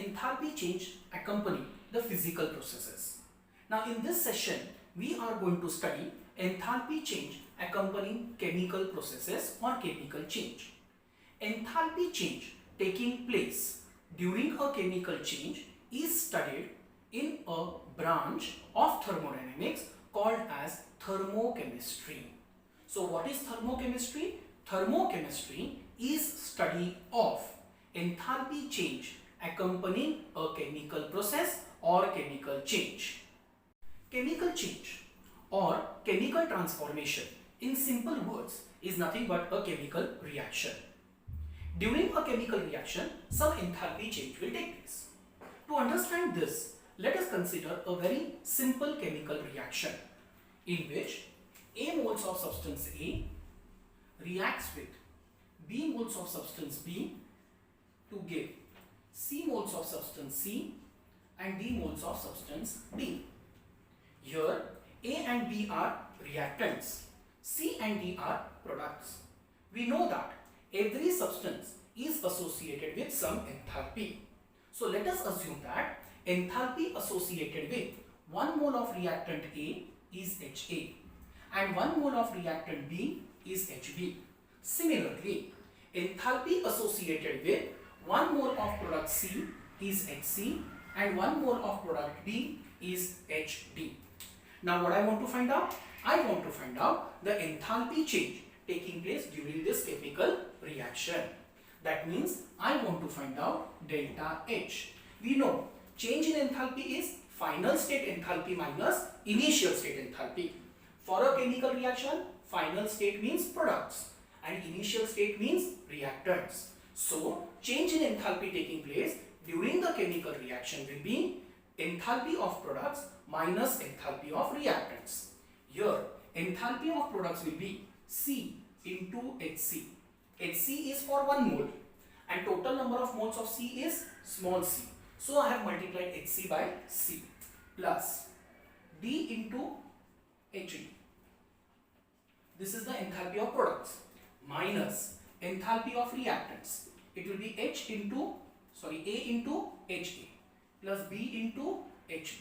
enthalpy change accompany the physical processes. Now in this session, we are going to study enthalpy change accompanying chemical processes or chemical change. Enthalpy change taking place during a chemical change is studied in a branch of thermodynamics called as thermochemistry. So what is thermochemistry? Thermochemistry is study of enthalpy change accompanying a chemical process or chemical change. Chemical change or chemical transformation in simple words is nothing but a chemical reaction. During a chemical reaction, some enthalpy change will take place. To understand this, let us consider a very simple chemical reaction in which A moles of substance A reacts with B moles of substance B to give C moles of substance C and D moles of substance D. Here A and B are reactants, C and D are products. We know that every substance is associated with some enthalpy. So let us assume that enthalpy associated with 1 mole of reactant A is HA and 1 mole of reactant B is HB. Similarly, enthalpy associated with 1 mole of product C is HC and 1 mole of product B is HD. Now what I want to find out? I want to find out the enthalpy change taking place during this chemical reaction. That means I want to find out delta H. We know change in enthalpy is final state enthalpy minus initial state enthalpy. For a chemical reaction, final state means products and initial state means reactants. So change in enthalpy taking place during the chemical reaction will be enthalpy of products minus enthalpy of reactants. Here enthalpy of products will be C into HC. HC is for 1 mole and total number of moles of C is small c. So I have multiplied HC by C plus D into HD. This is the enthalpy of products minus enthalpy of reactants. It will be A into HA plus B into HB.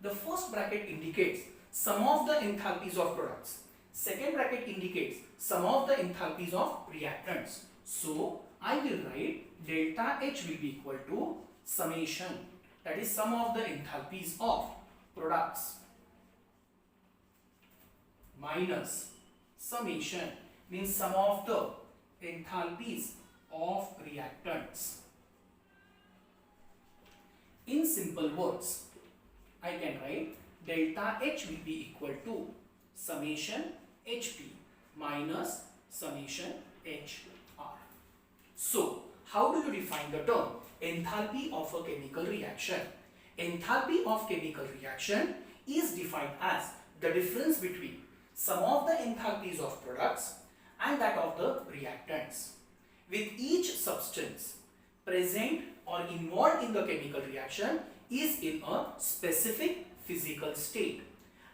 The first bracket indicates sum of the enthalpies of products. Second bracket indicates sum of the enthalpies of reactants. So I will write delta H will be equal to summation, that is sum of the enthalpies of products minus summation means sum of the enthalpies of reactants. In simple words, I can write delta H will be equal to summation HP minus summation HR. So, how do you define the term enthalpy of a chemical reaction? Enthalpy of chemical reaction is defined as the difference between sum of the enthalpies of products and that of the reactants. With each substance present or involved in the chemical reaction is in a specific physical state,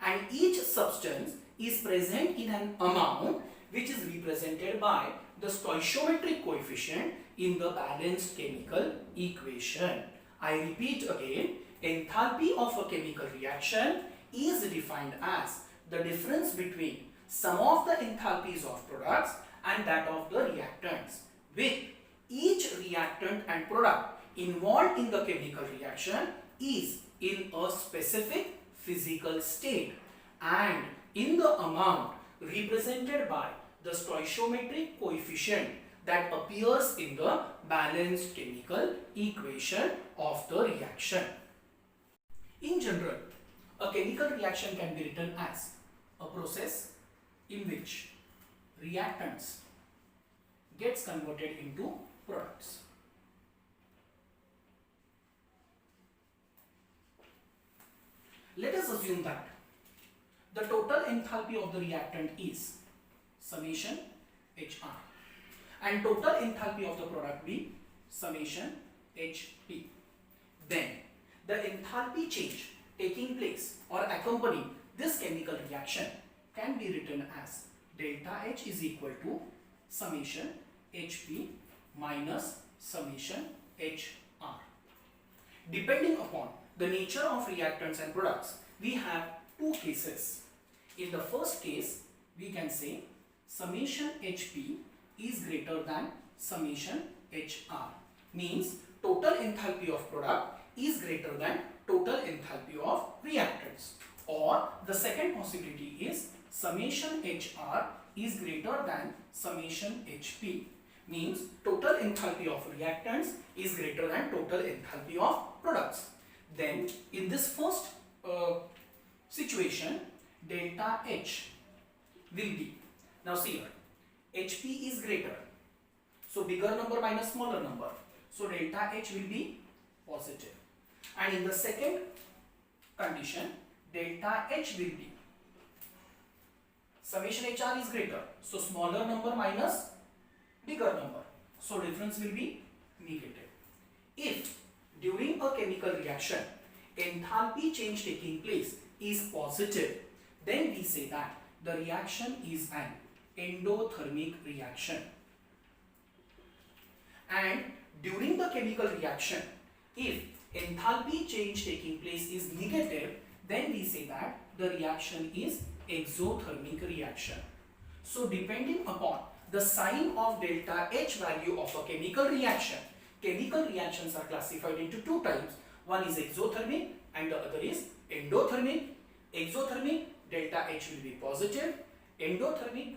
and each substance is present in an amount which is represented by the stoichiometric coefficient in the balanced chemical equation. I repeat again, enthalpy of a chemical reaction is defined as the difference between sum of the enthalpies of products and that of the reactants, with each reactant and product involved in the chemical reaction is in a specific physical state and in the amount represented by the stoichiometric coefficient that appears in the balanced chemical equation of the reaction. In general, a chemical reaction can be written as a process in which reactants gets converted into products. Let us assume that the total enthalpy of the reactant is summation HR and total enthalpy of the product be summation HP. Then the enthalpy change taking place or accompanying this chemical reaction can be written as delta H is equal to summation HP minus summation HR. Depending upon the nature of reactants and products, we have two cases. In the first case, we can say summation HP is greater than summation HR. Means total enthalpy of product is greater than total enthalpy of reactants. Or the second possibility is summation HR is greater than summation HP. Means total enthalpy of reactants is greater than total enthalpy of products. Then in this first situation, delta H will be, now see here, HP is greater, so bigger number minus smaller number, so delta H will be positive. And in the second condition, delta H will be, summation HR is greater, so smaller number minus bigger number, so difference will be negative. If during a chemical reaction enthalpy change taking place is positive, then we say that the reaction is an endothermic reaction. And during the chemical reaction, if enthalpy change taking place is negative, then we say that the reaction is exothermic reaction. So depending upon the sign of delta H value of a chemical reactions are classified into two types. One is exothermic and the other is endothermic. Exothermic, delta H will be positive. Endothermic,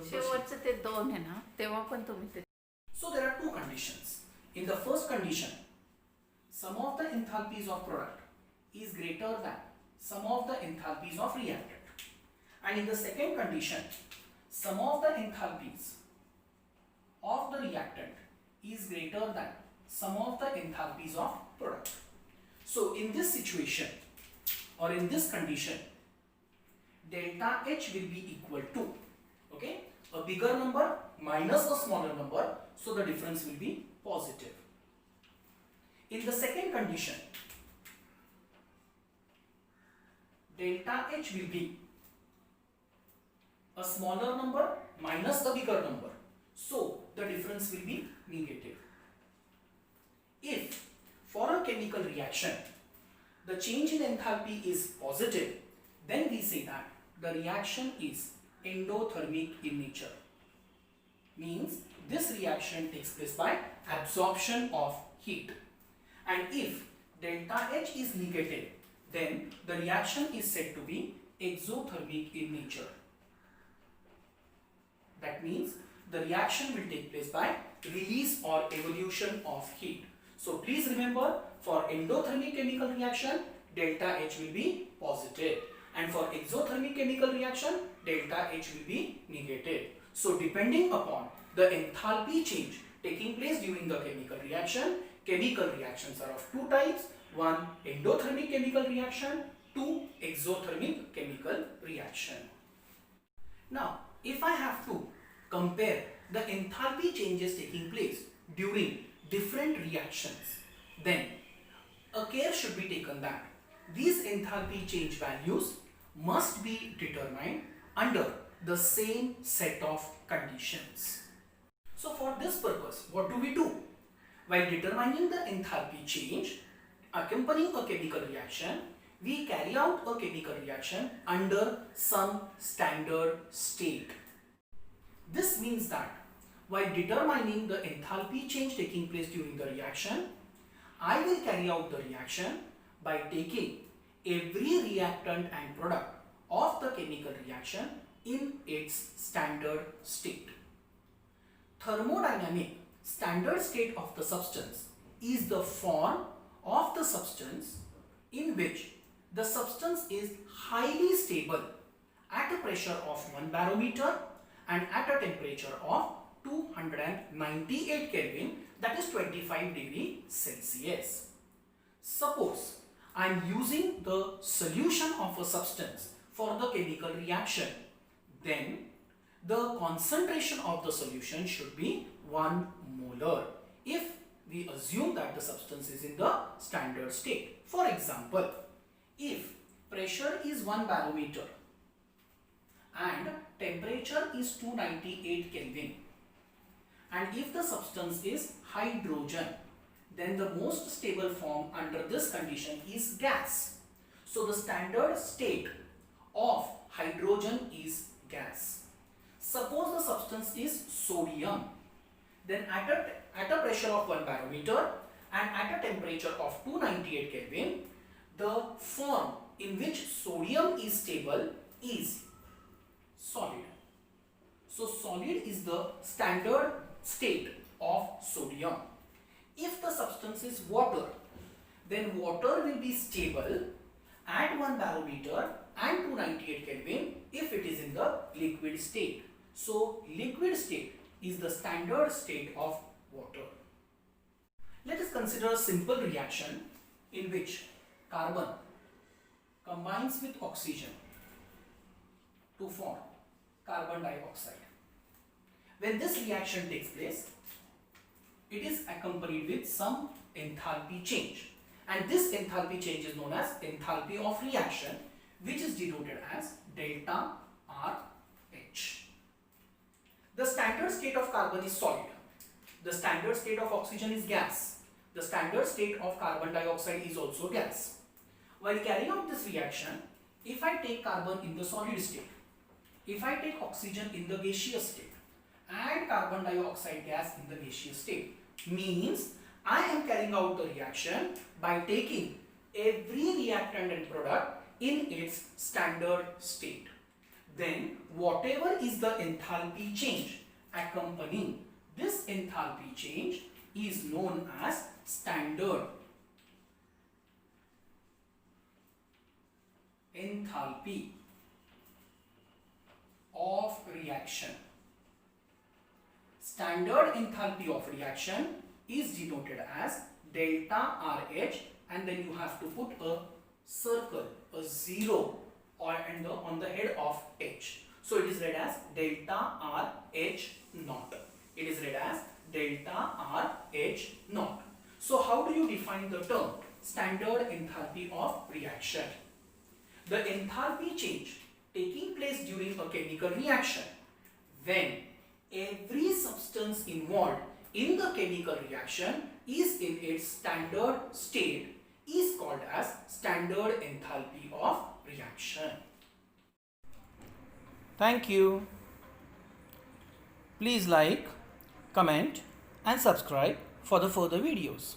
शेवटचे ते दोन आहे ना, तेव्हा पण तुम्ही ते. So there are two conditions. In the first condition, sum of the enthalpies of product is greater than sum of the enthalpies of reactant. And in the second condition, sum of the enthalpies of the reactant is greater than sum of the enthalpies of product. So in this situation or in this condition, delta H will be equal to, okay, a bigger number minus a smaller number, so the difference will be positive. In the second condition, delta H will be a smaller number minus a bigger number, so the difference will be negative. If for a chemical reaction the change in enthalpy is positive, then we say that the reaction is endothermic in nature. Means this reaction takes place by absorption of heat. And if delta H is negative, then the reaction is said to be exothermic in nature. That means the reaction will take place by release or evolution of heat. So please remember, for endothermic chemical reaction, delta H will be positive, and for exothermic chemical reaction, delta H will be negative. So depending upon the enthalpy change taking place during the chemical reactions are of two types. One, endothermic chemical reaction. Two, exothermic chemical reaction. Now, if I have to compare the enthalpy changes taking place during different reactions, then a care should be taken that these enthalpy change values must be determined under the same set of conditions. So for this purpose, what do we do? While determining the enthalpy change accompanying a chemical reaction, we carry out a chemical reaction under some standard state. This means that while determining the enthalpy change taking place during the reaction, I will carry out the reaction by taking every reactant and product of the chemical reaction in its standard state. Thermodynamic standard state of the substance is the form of the substance in which the substance is highly stable at a pressure of 1 barometer and at a temperature of 298 Kelvin, that is 25 degree Celsius. Suppose I am using the solution of a substance for the chemical reaction, then the concentration of the solution should be 1 molar if we assume that the substance is in the standard state. For example, if pressure is 1 barometer and temperature is 298 Kelvin, and if the substance is hydrogen, then the most stable form under this condition is gas. So the standard state of hydrogen is gas. Suppose the substance is sodium. Then at a pressure of 1 barometer and at a temperature of 298 Kelvin, the form in which sodium is stable is solid. So solid is the standard state of sodium. If the substance is water, then water will be stable at 1 barometer and 298 Kelvin if it is in the liquid state. So liquid state is the standard state of water. Let us consider a simple reaction in which carbon combines with oxygen to form carbon dioxide. When this reaction takes place, it is accompanied with some enthalpy change, and this enthalpy change is known as enthalpy of reaction, which is denoted as delta RH. The standard state of carbon is solid. The standard state of oxygen is gas. The standard state of carbon dioxide is also gas. While carrying out this reaction, if I take carbon in the solid state, if I take oxygen in the gaseous state, and carbon dioxide gas in the gaseous state, means I am carrying out the reaction by taking every reactant and product in its standard state. Then whatever is the enthalpy change accompanying this enthalpy change is known as standard enthalpy of reaction. Standard enthalpy of reaction is denoted as delta RH, and then you have to put a circle, a zero on the head of H. So it is read as delta RH naught. It is read as delta RH naught. So how do you define the term standard enthalpy of reaction? The enthalpy change taking place during a chemical reaction when every substance involved in the chemical reaction is in its standard state is called as standard enthalpy of reaction. Thank you. Please like, comment and subscribe for the further videos.